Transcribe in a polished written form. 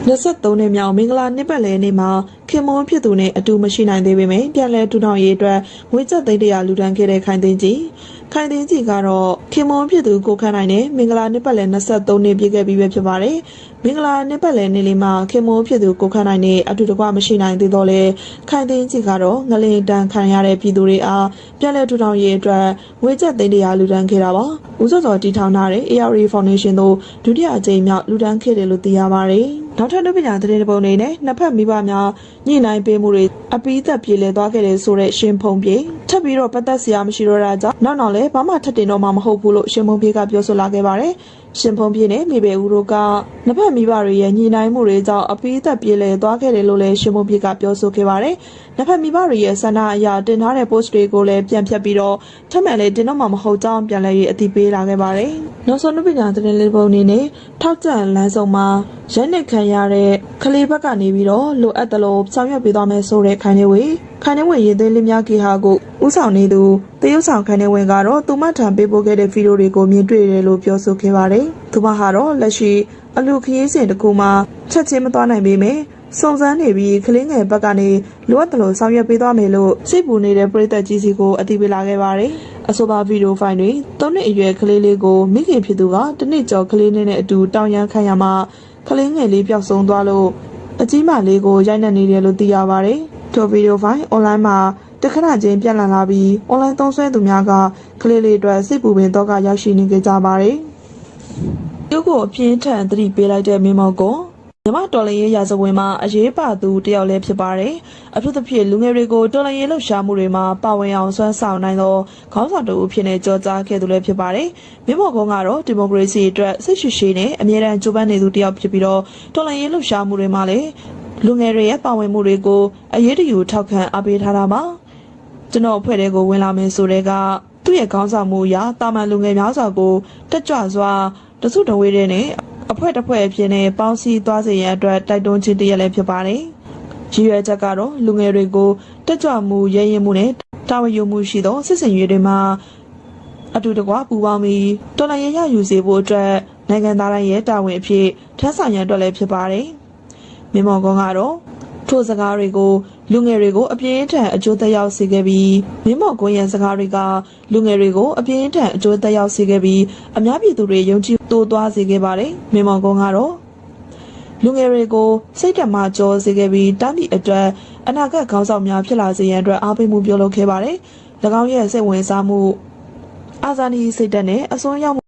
23နှစ်မြောက်မင်္ဂလာနှစ်ပတ်လည်နေ့မှာခင်မွန်းဖြစ်သူနဲ့အတူမရှိနိုင်သေးပေမယ့်ပြန်လည်ထူထောင်ရေးအတွက်ငွေကျပ်သိန်း100လူဒန်းခဲ့တဲ့ခိုင်သိန်းကြီးကတော့ခင်မွန်းဖြစ်သူကိုခန့်နိုင်တဲ့မင်္ဂလာနှစ်ပတ်လည်23နှစ်ပြည့်ခဲ့ပြီးပဲဖြစ်ပါတယ်။မင်္ဂလာနှစ်ပတ်လည်နေ့လေးမှာခင်မွန်းဖြစ်သူကိုခန့်နိုင်တဲ့အတူတကွမရှိနိုင်သေးတော့လေခိုင်သိန်းကြီးကတော့ငလင်တန်ခံရတဲ့ပြည်သူတွေအားပြန်လည်ထူထောင်ရေးအတွက်ငွေကျပ်သိန်း100လူဒန်းခဲ့တာပါ။ဦးစောစောတီထောင်ထားတဲ့ ARA Foundation တို့ဒုတိယအကြိမ်မြောက်လူဒန်းခဲ့တယ်လို့သိရပါတယ်။နောက်ထပ်လူပညာသတင်းပုံတွေနဲ့နှစ်ဖက်မိဘများညှိနှိုင်းပေးမှုတွေအပိသက်ပြေလည်သွားခဲ့တယ်ဆိုတဲ့ရှင်းဖုံပြေထပ်ပြီးတော့ပတ်သက်စရာမရှိတော့တာကြောင့်နောက်လည်းဘာမှထပ်တင်တော့မှမဟုတ်ဘူးလို့ရှင်းဖုံပြေကပြောဆိုလာခဲ့ပါတယ်။ရှင်းဖုံပြေနဲ့မိဘဦးတို့ကနှစ်ဖက်မိဘတွေရဲ့ညှိနှိုင်းမှုတွေကြောင့်အပိသက်ပြေလည်သွားခဲ့တယ်လို့လည်းရှင်းဖုံပြေကပြောဆိုခဲ့ပါတယ်။နှစ်ဖက်မိဘတွေရဲ့ဆန္ဒအရတင်ထားတဲ့ post တွေကိုလည်းပြန်ဖြတ်ပြီးတော့ထပ်မံလည်းတင်တော့မှမဟုတ်ကြောင်းပြန်လည်ရေးအသိပေးလာခဲ့ပါတယ်။နောက်ဆုံးလူပညာသတင်းလေးပုံအနေနဲ့ထောက်ကျန်လမ်းဆုံးမှာရက်နှစ်ခံရတဲ့ကလေးဘက်ကနေပြီးတော့လိုအပ်တယ်လို့ဆောင်ရွက်ပေးသွားမယ်ဆိုတဲ့ခိုင်နေဝေရေးသွင်းလေးများကေဟာကိုဥဆောင်နေသူတရုတ်ဆောင်ခိုင်နေဝေကတော့သူမထံပေးပို့ခဲ့တဲ့ဗီဒီယိုတွေကိုမြင်တွေ့တယ်လို့ပြောဆိုခဲ့ပါတယ်။သူမဟာတော့လက်ရှိအလူခရီးစဉ်တစ်ခုမှာချက်ချင်းမသွားနိုင်ပေမဲ့စုံစမ်းနေပြီးကလေးငယ်ဘက်ကနေလိုအပ်တယ်လို့ဆောင်ရွက်ပေးသွားမယ်လို့စိတ်ပူနေတဲ့ပြည်သက်ကြီးစီကိုအသိပေးလာခဲ့ပါတယ်။အဆိုပါဗီဒီယိုဖိုင်တွေ3နှစ်အရွယ်ကလေးလေးကိုမိခင်ဖြစ်သူကတစ်နှစ်ကျော်ကလေးနဲ့အတူတောင်းရမ်းခံရမှာကလေးငယ်လေးပျောက်ဆုံးသွားလို့အကြီးမလေးကိုရိုက်နှက်နေတယ်လို့သိရပါတယ်။ထိုဗီဒီယိုဖိုင် online မှာတခဏချင်းပြန့်လာပြီး online သုံးစွဲသူများကကလေးလေးအတွက်စိတ်ပူပင်တော့ကရောက်ရှိနေကြပါတယ်။ရုပ်ကိုအပြင်းထန်သတိပေးလိုက်တဲ့မင်းမောင်ကမြမတော်လရေးရာဇဝင်မှာအရေးပါသူတယောက်လည်းဖြစ်ပါတယ်။အထူးသဖြင့်လူငယ်တွေကိုတော်လရေးလှုပ်ရှားမှုတွေမှာပါဝင်အောင်ဆွမ်းဆောင်နိုင်သောခေါင်းဆောင်တူအဖြစ်နဲ့ကြောကြားခဲ့သူလည်းဖြစ်ပါတယ်။မြမော်ကုန်းကတော့ဒီမိုကရေစီအတွက်စိတ်ရှိရှိနဲ့အမြဲတမ်းကြိုးပမ်းနေသူတယောက်ဖြစ်ပြီးတော့တော်လရေးလှုပ်ရှားမှုတွေမှာလည်းလူငယ်တွေရဲ့ပါဝင်မှုတွေကိုအရေးတယူထောက်ခံအားပေးထားတာပါ။ကျွန်တော်အဖွဲ့တွေကိုဝင်လာမယ်ဆိုတဲ့ကသူ့ရဲ့ခေါင်းဆောင်မှုအရတာမန်လူငယ်များစွာကိုတက်ကြွစွာတစုတဝေးတဲ့နဲ့အဖွဲ့တစ်ဖွဲ့အဖြစ်နဲ့ပေါင်းစည်းသွားစေရန်အတွက်တိုက်တွန်းခြင်းတရက်လည်းဖြစ်ပါတယ်။ရည်ရွယ်ချက်ကတော့လူငယ်တွေကိုတက်ကြွမှုရဲရင်မှုနဲ့တာဝန်ယူမှုရှိသောစစ်စင်ရေးတွေမှာအတူတကွပူးပေါင်းပြီးတော်လှန်ရေးရယူစေဖို့အတွက်နိုင်ငံသားတိုင်းရဲ့တာဝန်အဖြစ်ထမ်းဆောင်ရန်အတွက်လည်းဖြစ်ပါတယ်။မြမော်ကုန်းကတော့ထိုစကားတွေကိုလူငယ်တွေကိုအပြင်းထန်အကျိုးသက်ရောက်စေခဲ့ပြီးမြမော်ကုန်းရဲ့စကားတွေကလူငယ်တွေကိုအပြင်းထန်အကျိုးသက်ရောက်စေခဲ့ပြီးအများပြည်သူတွေယုံကြည်တိုးသွားစေခဲ့ပါတယ်။မြမော်ကုန်းကတော့လူငယ်တွေကိုစိတ်ဓာတ်မှကြောစေခဲ့ပြီးတိုင်းပြည်အတွက်အနာဂတ်ခေါင်းဆောင်များဖြစ်လာစေရန်အတွက်အားပေးမှုပြုလုပ်ခဲ့ပါတယ်။၎င်းရဲ့စိတ်ဝင်စားမှုအာဇာနည်စိတ်ဓာတ်နဲ့အစွန်းရောက်မှု